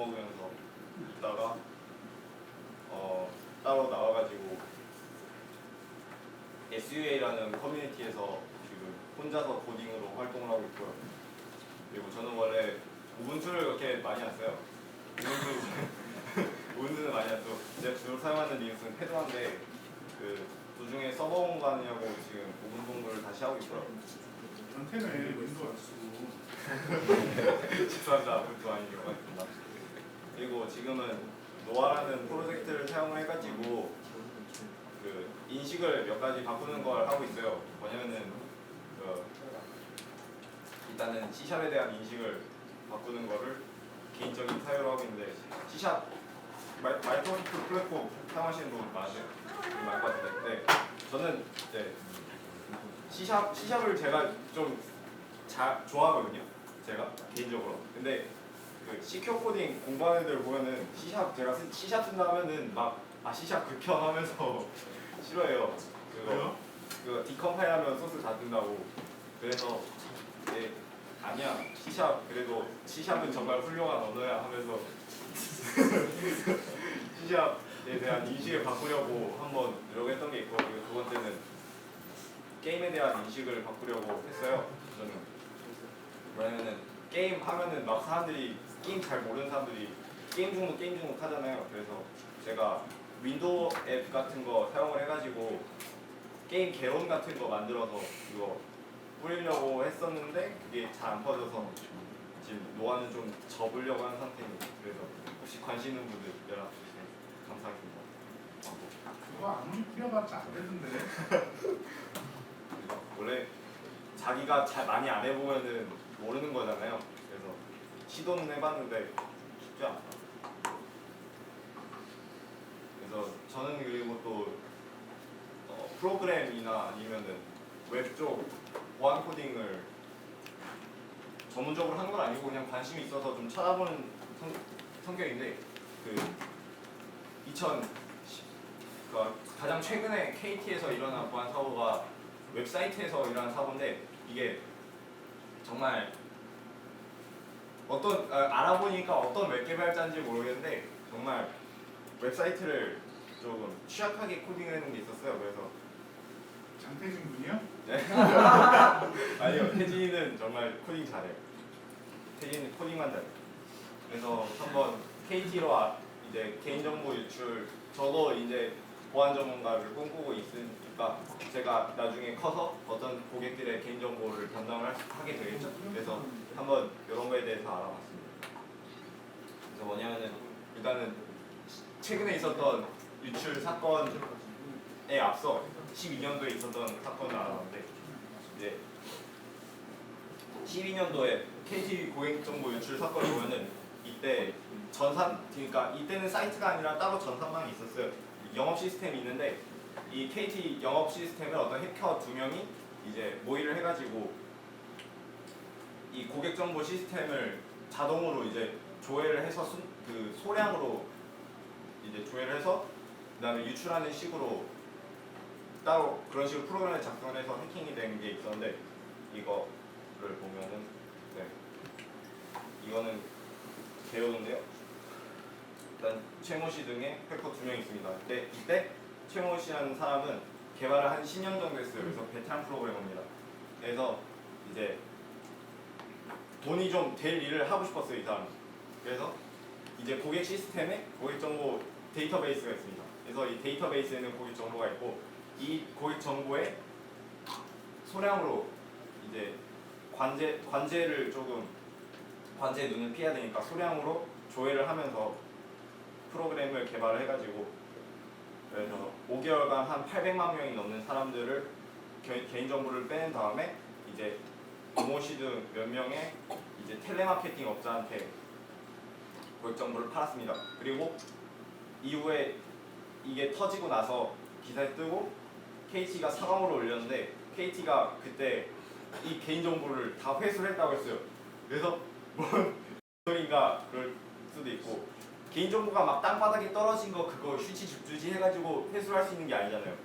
먹으면서 있다가 따로 나와가지고 SUA라는 커뮤니티에서 지금 혼자서 코딩으로 활동을 하고 있고요. 그리고 저는 원래 우분투를 그렇게 많이 안 써요. 우분투는 많이 안 써. 제가 주로 사용하는 리눅스는 페도인데 그 도중에 서버 공간이라고 지금 우분투를 다시 하고 있고요. 전태네 윈도우 안 쓰고. 죄송합니다. 우분투 아닌 경우가 있습니다. 그리고 지금은 노아라는 프로젝트를 사용을 해가지고 그 인식을 몇 가지 바꾸는 걸 하고 있어요. 뭐냐면은 일단은 C샵에 대한 인식을 바꾸는 거를 개인적인 사유로 하고 있는데 C샵 마이크로소프트 플랫폼 사용하시는 분 많으세요? 많을 것 같은데 네. 저는 이제 C샵을 제가 좀 좋아하거든요. 제가 개인적으로. 근데 그 C큐 코딩 공부하는 애들 보면은 C샵 제가 C샵 쓴다 하면은 막 C샵 극혐하면서 싫어해요. 그거 디컴파일하면 소스 다 뜬다고. 그래서 이제 아니야 C샵 그래도 C샵은 정말 훌륭한 언어야 하면서 C샵에 대한 인식을 바꾸려고 한번 노력했던 게 있고 그리고 두 번째는 게임에 대한 인식을 바꾸려고 했어요. 저는 왜냐면은 게임 하면은 막 사람들이 게임 잘 모르는 사람들이 게임 중독 하잖아요. 그래서 제가 윈도우 앱 같은 거 사용을 해가지고 게임 개론 같은 거 만들어서 그거 뿌리려고 했었는데 그게 잘 안 퍼져서 지금 노아는 좀 접으려고 하는 상태입니다. 그래서 혹시 관심 있는 분들 연락 주시면 감사하겠습니다. 그거 아무리 뿌려봤자 안 되던데. 원래 자기가 잘 많이 안 해보면은 모르는 거잖아요. 그래서 시도는 해봤는데 쉽지 않다. 그래서 저는 그리고 또 프로그램이나 아니면은 웹 쪽 보안 코딩을 전문적으로 하는 건 아니고 그냥 관심이 있어서 좀 찾아보는 성격인데 가장 최근에 KT에서 일어난 보안 사고가 웹사이트에서 일어난 사고인데 이게 정말 알아보니까 어떤 웹 개발자인지 모르겠는데 정말 웹사이트를 조금 취약하게 코딩하는 게 있었어요. 그래서 장태진 군이요? 네. 아니요, 태진이는 정말 코딩 잘해요. 태진이 코딩만 잘해요. 그래서 한번 KT로 이제 개인정보 유출, 저도 이제 보안 전문가를 꿈꾸고 있으니까 제가 나중에 커서 어떤 고객들의 개인정보를 담당을 하게 되겠죠. 그래서 한번 이런 거에 대해서 알아봤습니다. 그래서 뭐냐면은 일단은 최근에 있었던 유출 사건에 앞서 12년도에 있었던 사건을 알아봤는데 이제 12년도에 KT 고객정보 유출 사건을 보면은 이때 그러니까 이때는 사이트가 아니라 따로 전산망이 있었어요. 영업 시스템이 있는데 이 KT 영업 시스템을 어떤 해커 2명이 이제 모의를 해가지고 이 고객정보 시스템을 자동으로 이제 조회를 해서 소량으로 이제 조회를 해서 그다음에 유출하는 식으로 따로 그런 식으로 프로그램을 작성해서 해킹이 된 게 있었는데 이거를 보면은 이거는 개요도인데요. 일단 최모 씨 등의 해커 2명 있습니다. 근데 이때 최모 씨라는 사람은 개발을 한 10년 정도 했어요. 그래서 베테랑 프로그래머입니다. 그래서 이제 돈이 좀 될 일을 하고 싶었어요, 이 사람이. 그래서 이제 고객 시스템에 고객 정보 데이터베이스가 있습니다. 그래서 이 데이터베이스에는 고객 정보가 있고 이 고객 정보에 소량으로 이제 관제의 눈을 피해야 되니까 소량으로 조회를 하면서 프로그램을 개발을 해가지고 그래서 5개월간 한 800만 명이 넘는 사람들을 개인정보를 빼낸 다음에 이제 모모시 등 몇 명의 이제 텔레마케팅 업자한테 고객 정보를 팔았습니다. 그리고 이후에 이게 터지고 나서 기사에 뜨고 KT가 사과문을 올렸는데 KT가 그때 이 개인정보를 다 회수를 했다고 했어요. 그래서 뭔 소리인가 그럴 수도 있고 개인정보가 막 땅바닥에 떨어진 거 그거 휴지죽주지 해가지고 회수할 수 있는 게 아니잖아요.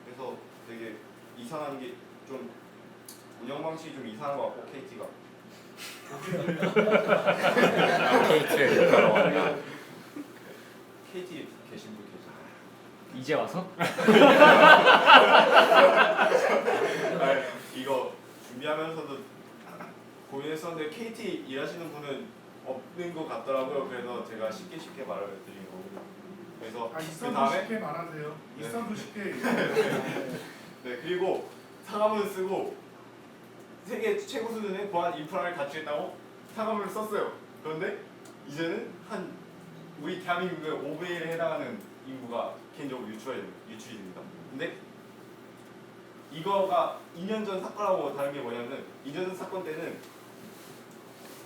그래서 되게 이상한 게 좀 운영 방식이 좀 이상한 것 같고 KT가 KT를 욕하러 왔나? KT 계신 분 계시나요? 이제 와서? 이거 준비하면서도 고민했었는데 KT 일하시는 분은 없는 것 같더라고요. 그래서 제가 쉽게 말을 드린 거고. 그래서 그 있어도 다음에 쉽게 말하세요. 네. 있어도 쉽게. 네, 그리고 상암을 쓰고 세계 최고 수준의 보안 인프라를 갖추겠다고 상암을 썼어요. 그런데 이제는 한 우리 대한민국의 5분의 1에 해당하는 인구가 개인적으로 유출이 됩니다. 근데 이거가 2년 전 사건하고 다른 게 뭐냐면 2년 전 사건 때는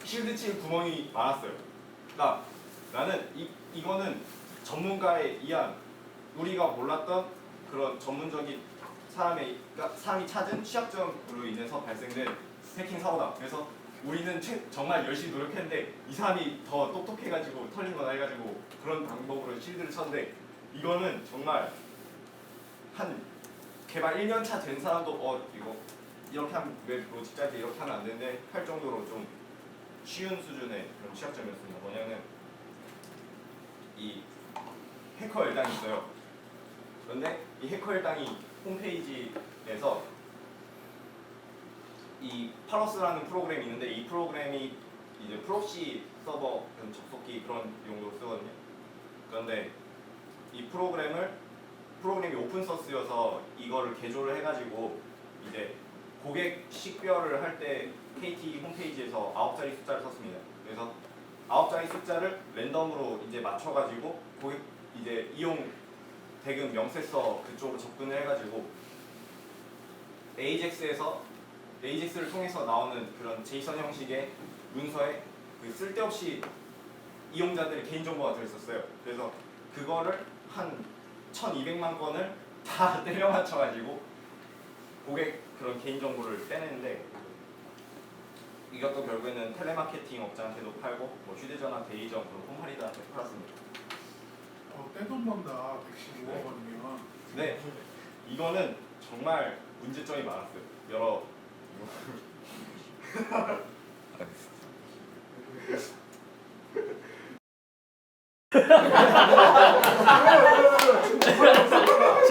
실드 칠 구멍이 많았어요. 그러니까 나는 이거는 전문가에 의한 우리가 몰랐던 그런 전문적인 사람이 찾은 취약점으로 인해서 발생된 해킹 사고다. 그래서 우리는 정말 열심히 노력했는데 이 사람이 더 똑똑해가지고 털린거나 해가지고 그런 방법으로 실드를 쳤는데 이거는 정말 한 개발 1년 차 된 사람도 이거 이렇게 하면 왜 로직자지 이렇게 하면 안 되는데 할 정도로 좀 쉬운 수준의 그런 취약점이었습니다. 뭐냐면 이 해커 일당이 있어요. 그런데 이 해커 일당이 홈페이지에서 이 파러스라는 프로그램이 있는데 이 프로그램이 이제 프록시 서버 접속기 그런 용도로 쓰거든요. 그런데 이 프로그램이 오픈 소스여서 이거를 개조를 해가지고 이제 고객 식별을 할 때 KT 홈페이지에서 9자리 숫자를 썼습니다. 그래서 9자리 숫자를 랜덤으로 이제 맞춰가지고 고객 이제 이용 대금 명세서 그쪽으로 접근을 해가지고 AJAX를 통해서 나오는 그런 제이선 형식의 문서에 그 쓸데없이 이용자들의 개인정보가 들어있었어요. 그래서 그거를 한 1200만 건을 다 때려 맞춰가지고 고객 그런 개인정보를 빼내는데 이것도 결국에는 텔레마케팅 업자한테도 팔고 뭐 휴대전화 대리점 그런 홈파리들한테 팔았습니다. 떼돈 번다. 115억 원이면. 네, 이거는 정말 문제점이 많았어요. 여러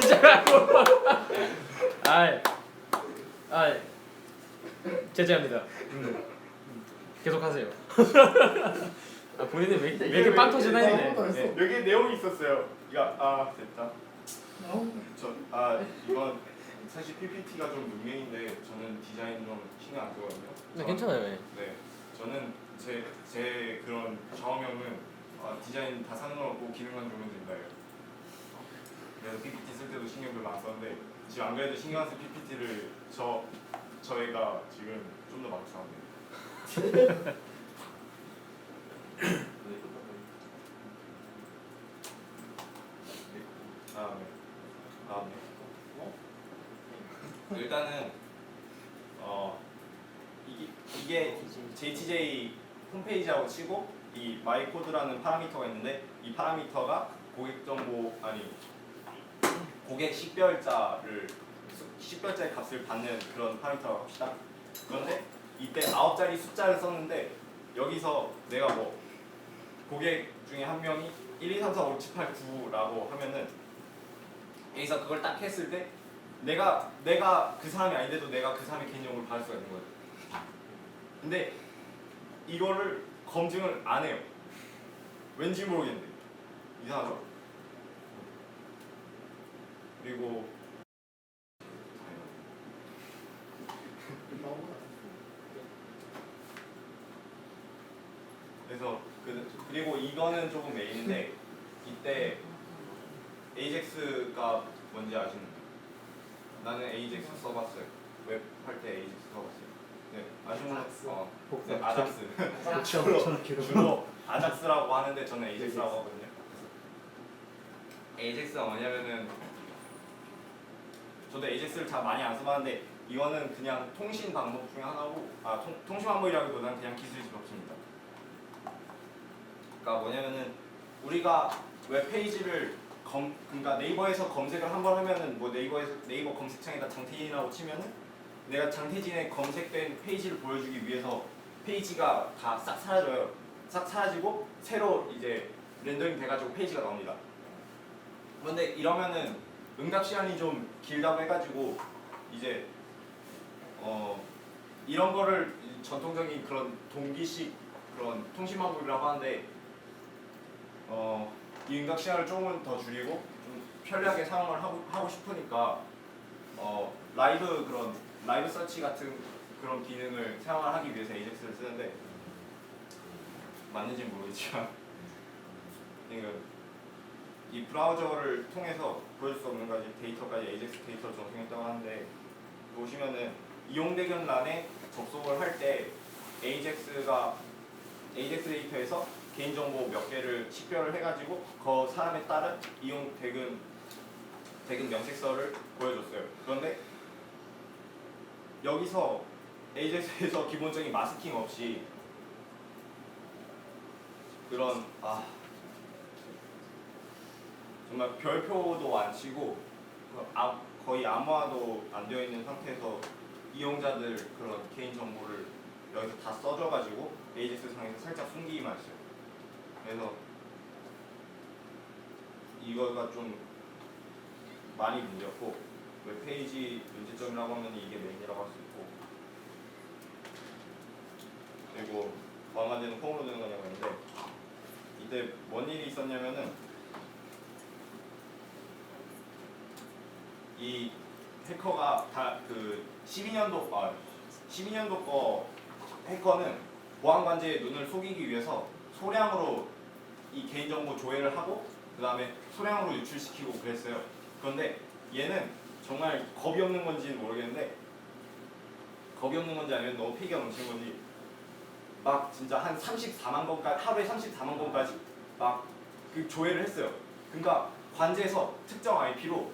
진짜라고. 제재합니다. 계속하세요. 본인은 왜 이렇게 빵 터지나 했네. 네, 여기 내용이 있었어요. 됐다. 이건 사실 PPT가 좀 문맹인데 저는 디자인 좀 신경 안 쓰거든요. 네, 괜찮아요. 네, 저는 제 그런 좌우명은 디자인 다 상관없고 기능만 주면 된다예요. 그래서 PPT 쓸 때도 신경 별로 안 썼는데 지금 안 그래도 신경 안 쓴 PPT를 저희가 지금 좀 더 망쳐놨네요. 일단은 이게 JTJ 홈페이지하고 치고 이 마이코드라는 파라미터가 있는데 이 파라미터가 고객 식별자의 값을 받는 그런 파라미터라고 합시다. 그런데 이때 9자리 숫자를 썼는데 여기서 내가 뭐 고객 중에 한 명이 1, 2, 3, 4, 5, 6, 7, 8, 9라고 하면은 여기서 그걸 딱 했을 때 내가 그 사람이 아닌데도 내가 그 사람의 개인정보를 받을 수가 있는 거예요. 근데 이거를 검증을 안 해요. 왠지 모르겠는데 이상하죠? 그리고 그리고 이거는 조금 메인인데 이때 AJAX가 뭔지 아시나요? 나는 AJAX 써봤어요. 웹 할 때 AJAX 써봤어요. 네, 아작스. 주로 아작스라고 하는데 저는 AJAX라고 하거든요. AJAX가 뭐냐면은 저도 AJAX를 잘 많이 안 써봤는데 이거는 그냥 통신 방법 중에 하나고 통신 방법이라기보다는 그냥 기술이 없습니다. 그러니까 뭐냐면은 우리가 웹페이지를 그러니까 네이버에서 검색을 한번 하면은 뭐 네이버 검색창에다 장태진이라고 치면은 내가 장태진의 검색된 페이지를 보여주기 위해서 페이지가 다 싹 사라져요. 싹 사라지고 새로 이제 렌더링 돼가지고 페이지가 나옵니다. 그런데 이러면은 응답 시간이 좀 길다고 해가지고 이제 이런 거를 전통적인 그런 동기식 그런 통신 방법이라고 하는데 이 응답 시간을 조금은 더 줄이고 좀 편리하게 사용을 하고 싶으니까 라이브 서치 같은 그런 기능을 사용을 하기 위해서 AJAX를 쓰는데 맞는지 모르겠지만 그러니까 이 브라우저를 통해서 보여줄 수 없는 가지 데이터까지 AJAX 데이터를 전송했다고 하는데 보시면은 이용 대견란에 접속을 할 때 AJAX 데이터에서 개인정보 몇 개를 식별을 해가지고 그 사람에 따른 이용 대근 명세서를 보여줬어요. 그런데 여기서 AJAX에서 기본적인 마스킹 없이 그런 정말 별표도 안 치고 거의 암호화도 안 되어 있는 상태에서 이용자들 그런 개인 정보를 여기서 다 써줘가지고 AJAX 상에서 살짝 숨기기만 했어요. 그래서 이거가 좀 많이 문제였고 웹페이지 문제점이라고 하면 이게 메인이라고 할 수 있고 그리고 보안관제는 홈으로 되는 거냐고 했는데 이때 뭔 일이 있었냐면은 이 해커가 다 그 12년도 거 해커는 보안관제의 눈을 속이기 위해서 소량으로 이 개인정보 조회를 하고 그 다음에 소량으로 유출시키고 그랬어요. 그런데 얘는 정말 겁이 없는 건지는 모르겠는데 겁이 없는 건지 아니면 너무 패기가 넘치는 건지 막 진짜 한 34만 건까지 하루에 34만 건까지 막 그 조회를 했어요. 그러니까 관제에서 특정 IP로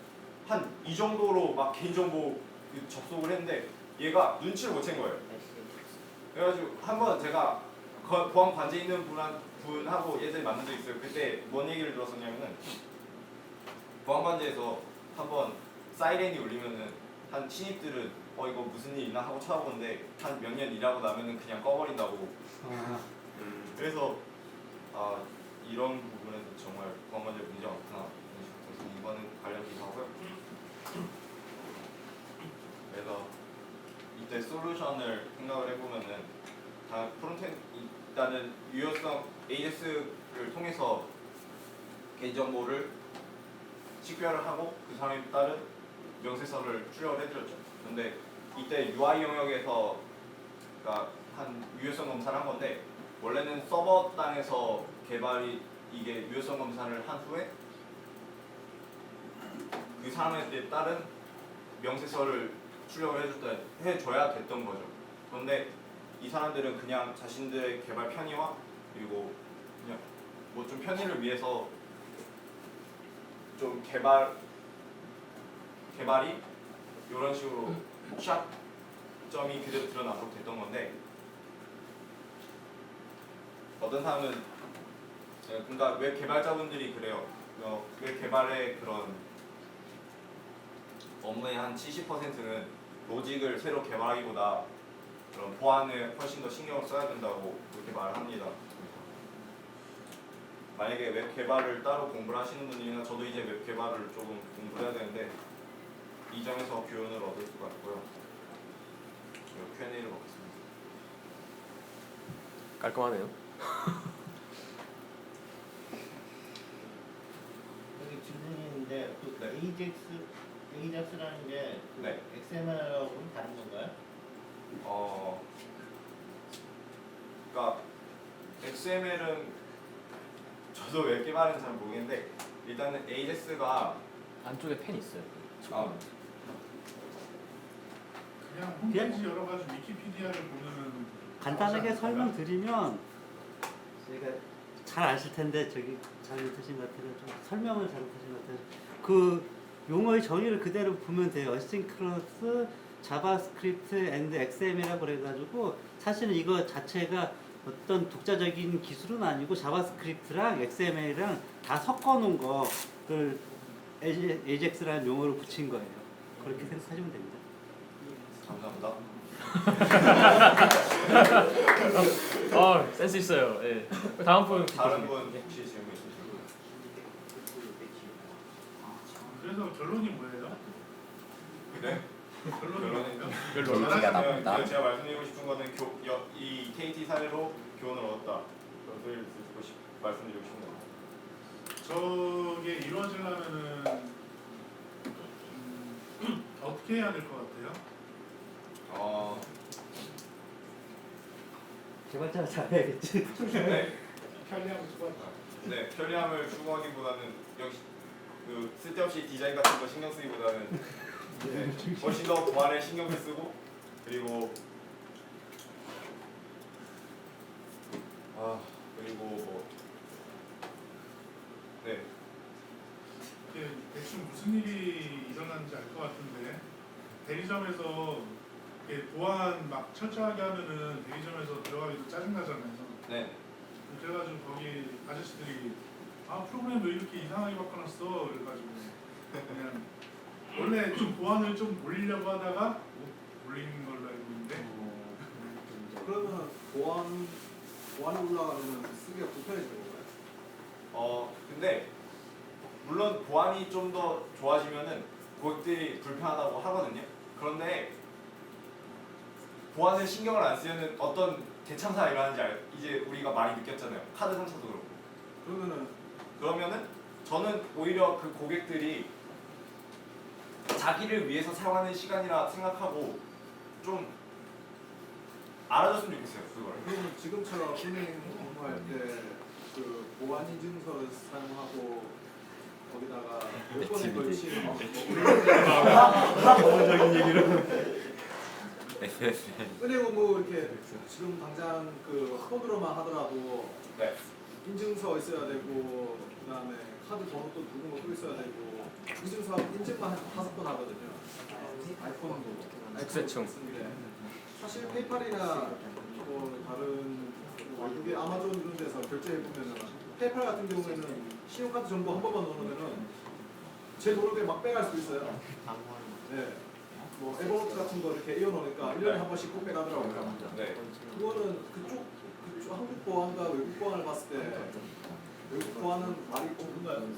한 이 정도로 막 개인정보 접속을 했는데 얘가 눈치를 못 챈 거예요. 그래가지고 한번 제가 보안 관제 있는 분하고 예전에 만난 적 있어요. 그때 뭔 얘기를 들었었냐면은 보안 관제에서 한번 사이렌이 울리면은 한 신입들은 이거 무슨 일 있나 하고 찾아보는데 한 몇 년 일하고 나면은 그냥 꺼버린다고. 그래서 이런 부분에서 정말 보안 관제 문제가 많구나. 그래서 이거는 관련기도 하고요. 그래서 이때 솔루션을 생각을 해보면은 다 프론트엔드 일단은 유효성 AS를 통해서 개인정보를 식별을 하고 그 사람에 따른 명세서를 출력을 해드렸죠. 근데 이때 UI 영역에서 그러니까 한 유효성 검사를 한 건데 원래는 서버 단에서 개발이 이게 유효성 검사를 한 후에 그 사람에 따른 명세서를 출력을 해줘야 됐던 거죠. 그런데 이 사람들은 그냥 자신들의 개발 편의와 그리고 그냥 뭐 좀 편의를 위해서 좀 개발이 이런 식으로 취약점이 그대로 드러나도록 됐던 건데 어떤 사람은 그러니까 웹 개발자분들이 그래요. 웹 개발의 그런 업무의 한 70%는 로직을 새로 개발하기보다 그런 보안에 훨씬 더 신경을 써야 된다고 그렇게 말을 합니다. 만약에 웹 개발을 따로 공부를 하시는 분이나 저도 이제 웹 개발을 조금 공부를 해야 되는데 이 점에서 교훈을 얻을 수가 있고요. Q&A를 먹겠습니다. 깔끔하네요. 여기 질문인데 그 네. AJAX라는 게 그 네. XML하고는 다른 건가요? 그러니까 XML은 저도 웹 개발은 잘 모르겠는데 일단은 AJAX가 안쪽에 펜 있어요. 그냥 홈페이지 열어가지고 위키피디아를 보면은 간단하게 설명드리면 제가 잘 아실 텐데 저기 잘못하신 것 같아요. 좀 설명을 잘못하신 것 같아요. 그 용어의 정의를 그대로 보면 돼요. 어싱크로스 자바스크립트 앤드 XML이라고 그래가지고 사실은 이거 자체가 어떤 독자적인 기술은 아니고 자바스크립트랑 XML이랑 다 섞어놓은 거를 AJAX라는 용어를 붙인 거예요. 그렇게 생각하시면 됩니다. 감사합니다. 센스 있어요. 예. 다음 분 다른 분 혹시 질문 있으신가요? 그래서 결론이 뭐예요? 네? 결론이 뭐예요? KT가 나쁜다. 제가 말씀드리고 싶은 거는 이 KT 사례로 교훈을 얻었다. 그런 소리를 말씀드리고 싶은 겁니다. 저게 이루어지려면은 어떻게 해야 될 것 같아요? 개발자가 잘해야겠지. 네, 편리하고 좋았다. 네, 편리함을 추구하기보다는 역시 그 쓸데없이 디자인 같은 거 신경 쓰기보다는 네, 훨씬 더 보안에 신경을 쓰고 그리고 뭐 네, 이게 대충 무슨 일이 일어나는지 알 것 같은데 대리점에서 이렇게 보안 막 철저하게 하면은 대리점에서 들어가기도 짜증나잖아요. 네, 그래가지고 거기 아저씨들이 프로그램 왜 이렇게 이상하게 바꿔놨어? 그래가지고 그냥 원래 좀 보안을 좀 올리려고 하다가 못 올리는 걸로 알고 있는데 그러면 보안이 올라가면 쓰기가 불편해지는 건가요? 근데 물론 보안이 좀 더 좋아지면은 고객들이 불편하다고 하거든요. 그런데 보안에 신경을 안 쓰면은 어떤 대참사가 일어나는지 이제 우리가 많이 느꼈잖아요. 카드 상처도 그렇고. 그러면은 저는 오히려 그 고객들이 자기를 위해서 사용하는 시간이라 생각하고 좀 알아줬으면 좋겠어요. 그걸. 그러면 지금처럼 은행 업무할 때 그 보안 인증서를 사용하고 거기다가 몇 번에 걸친 기본적인 얘기로. 은행 업무 이렇게 지금 당장 그 코드로만 하더라도 네. 인증서 있어야 되고 그다음에 카드 번호도 두 번 또 있어야 되고 인증서 인증만 한 5번 하거든요. 아이폰도 특세청. 쓰는데 사실 페이팔이나 뭐 다른 외국의 아마존 이런 데서 결제해 보면은 페이팔 같은 경우에는 신용카드 정보 한 번만 넣으면은 제 모르게 막 빼갈 수도 있어요. 네. 뭐 에버노트 같은 거 이렇게 이어놓으니까 1년에 한 번씩 꼭 빼가더라고요. 네. 그거는 그쪽 한국 보안과 외국 보안을 봤을 때 외국 보안은 말이 높은가요?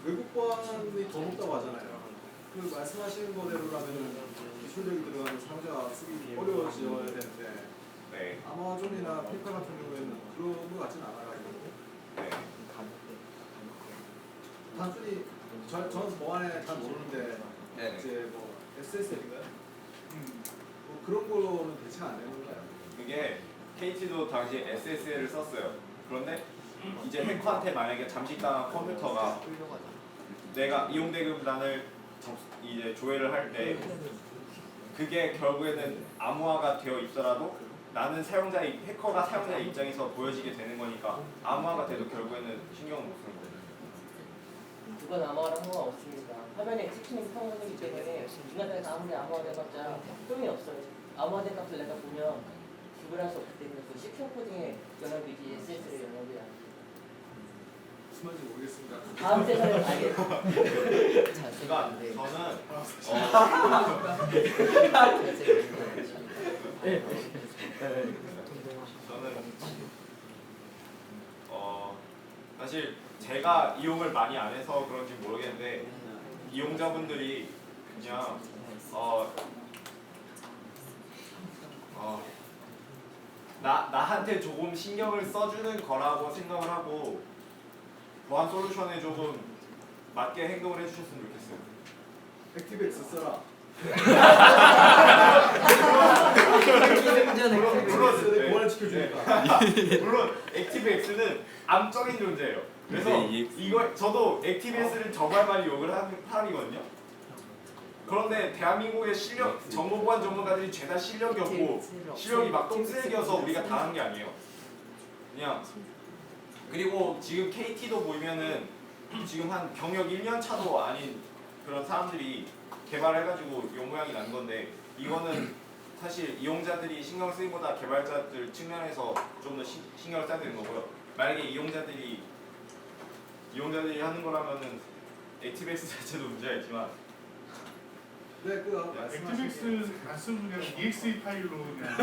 외국 보안이 더 높다고 하잖아요. 그 말씀하시는 거대로라면은 기술력이 들어가면 사용자가 쓰기 어려워져야 되는데 네. 아마존이나 페이팔 같은 경우에는 그런 것 같지는 않아가지고 네. 단순히 저는 보안에 잘 모르는데 네. 이제 뭐 SSL인가요? 뭐 그런 거는 대체가 안 되는 건가요? 그게 KT도 당시에 SSL을 썼어요. 그런데 이제 해커한테 만약에 잠식당한 컴퓨터가 내가 이용대금란을 이제 조회를 할 때 그게 결국에는 암호화가 되어 있더라도 나는 해커가 사용자의 입장에서 보여지게 되는 거니까 암호화가 돼도 결국에는 신경을 못 쓰는 거예요. 그건 암호화랑 상관없습니다. 화면에 스크린 상황이기 때문에 중간에 아무리 암호화돼봤자 소용이 없어요. 암호화된 값을 내가 보면 구분할 수 없기 때문에 그 시큐어 코딩의 영역이지 SSL의 영역이 아니에요. 무슨 말인지 모르겠습니다. 다음 세상에 알겠습니다. 그러니까 저는 사실 제가 이용을 많이 안 해서 그런지 모르겠는데 이용자분들이 그냥 나한테 조금 신경을 써주는 거라고 생각을 하고 보안 솔루션에 조금 맞게 행동을 해주셨으면 좋겠어요. 액티브엑스 써라. 물론 내 보안을 지켜주니까. 물론 액티브엑스는 암적인 존재예요. 그래서 이거 저도 액티브엑스를 정말 많이 욕을 하는 사람이거든요. 그런데 대한민국의 정보보안 전문가들이 죄다 실력이 없고 실력이 막 똥쓰레기여서 우리가 당한 게 아니에요. 그냥 그리고 지금 KT도 보면은 지금 한 경력 1년 차도 아닌 그런 사람들이 개발해가지고 이 모양이 난 건데 이거는 사실 이용자들이 신경 쓰기보다 개발자들 측면에서 좀 더 신경을 써야 되는 거고요. 만약에 이용자들이 하는 거라면은 액티브엑스 자체도 문제가 있지만 네, 그 액티브엑스 안 쓰고 그냥 exe 파일로 그냥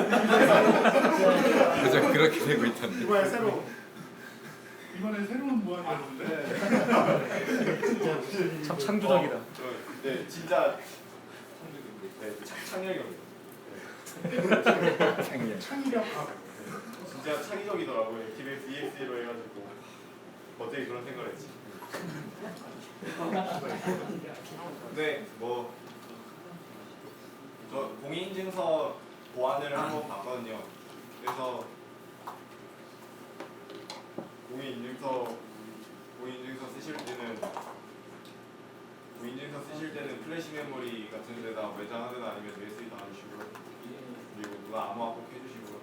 그죠 그렇게 되고 있던데. 이번에 새로 이번에 새로운 무한이었는데 참 창조적이다. 네, 진짜 창의력입니다. 창의력 진짜 창의적이더라고요. 액티브엑스 EXE로 해가지고 어떻게 그런 생각을 했지. 네, 뭐 저 공인인증서 보완을 한번 봤거든요. 그래서 공인인증서 쓰실 때는 플래시 메모리 같은 데다 외장하든 아니면 USB 달아주시고요. 그리고 누가 암호화 꼭 해주시고요.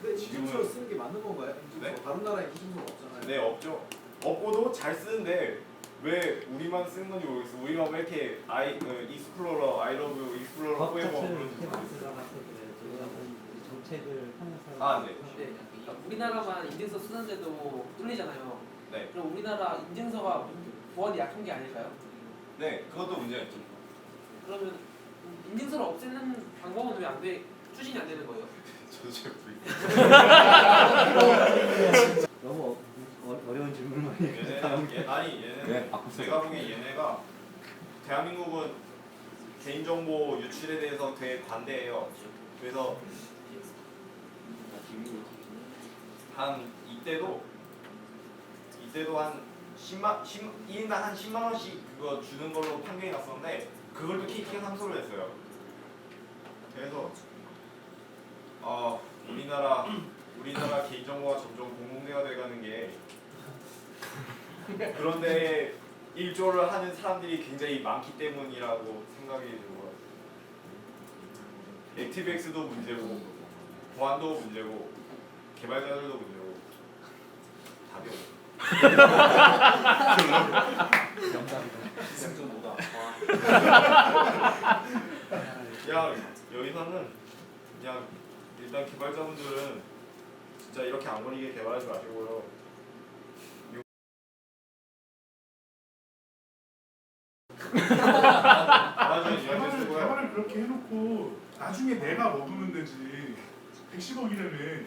근데 인증서 쓰는 게 맞는 건가요? 인증서 네? 다른 나라에 인증서가 없잖아요. 네, 없죠. 없고도 잘 쓰는데 왜 우리만 쓰는 건지 모르겠어. 우리가 왜 이렇게 익스플로러, 아이러브 익스플로러 법 후에버 자체를 그런지 이렇게 모르겠어요. 들어가서 그래요. 저희가 정책을 하면서 아, 네. 네, 그러니까 우리나라만 인증서 쓰는데도 뚫리잖아요. 네. 그럼 우리나라 인증서가 보안이 약한 게 아닐까요? 네, 그것도 문제였죠. 그러면 인증서를 없애는 방법은 왜 안 돼? 추진이 안 되는 거예요? 저도 잘 모르겠어요. 너무 어려운 질문 많이 얘는 네, 바꾸세요. 제가 보기엔 얘네가 대한민국은 개인정보 유출에 대해서 되게 관대해요. 그래서 한 이때도 한 1인당 한 10만 원씩 그거 주는 걸로 판명이 났었는데 그걸 또 KT가 상소를 했어요. 그래서 우리나라 개인정보가 점점 공공재가 돼가는 게 그런데 일조를 하는 사람들이 굉장히 많기 때문이라고 생각이 들고요. 액티브엑스도 문제고 보안도 문제고 개발자들도 문제고 답이 없어요. 기승전보다. 그냥 여기서는 그냥 일단 개발자분들은 진짜 이렇게 안 걸리게 개발하지 마시고요. 개발을 그렇게 해놓고 나중에 내가 먹으면 되지. 110억이라며.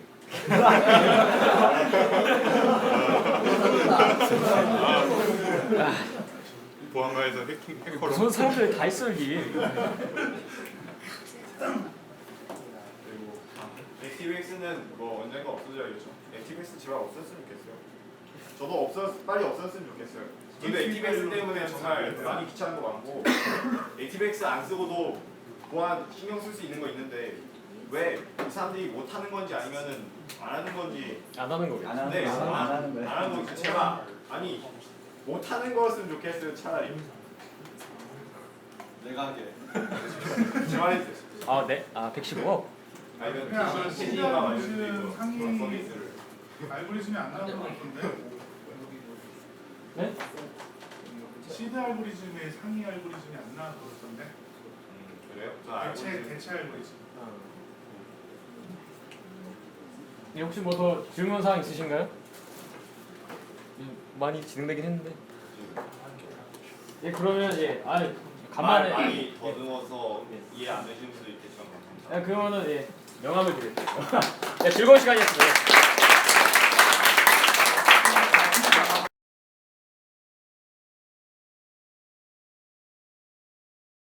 보안과에서 해커로 무슨 사람들이 다 있어 여기. 그리고 액티브엑스는 뭐 언젠가 없어져야겠죠. 액티브엑스 제발 없었으면 좋겠어요. 저도 빨리 없었으면 좋겠어요. 근데 액티브엑스 때문에 정말 많이 귀찮은 거 많고 액티브엑스 안 쓰고도 보안 신경 쓸 수 있는 거 있는데 왜 이 사람들이 못 하는 건지 아니면은 안 하는 건지 안 하는 거예요. 안 하는 네, 거예요. 안 하는 거예요. 안 하는 거 제발 아니 못 하는 거였으면 좋겠어요 차라리. 내가 하게. 제 말해주세요. 아 네? 아 115억? 아니면 그냥 시니가 말해줄 수도 시니어는 있고 상위- 그런 서비스를. 알고리즘이 안 나오는 것 같던데. 네? 시드 알고리즘의 상위 알고리즘이 안 나와서 그렇던데. 그래요? 저 알고 있는 대체 알고리즘. 네, 혹시 뭐 더 질문 사항 있으신가요? 많이 진행되긴 했는데. 예 그러면 간만에 많이 더듬어서 이해 안 되시는 분도 있겠지만 감사합니다. 그러면은 명함을 드릴게요. 네, 즐거운 시간이었습니다.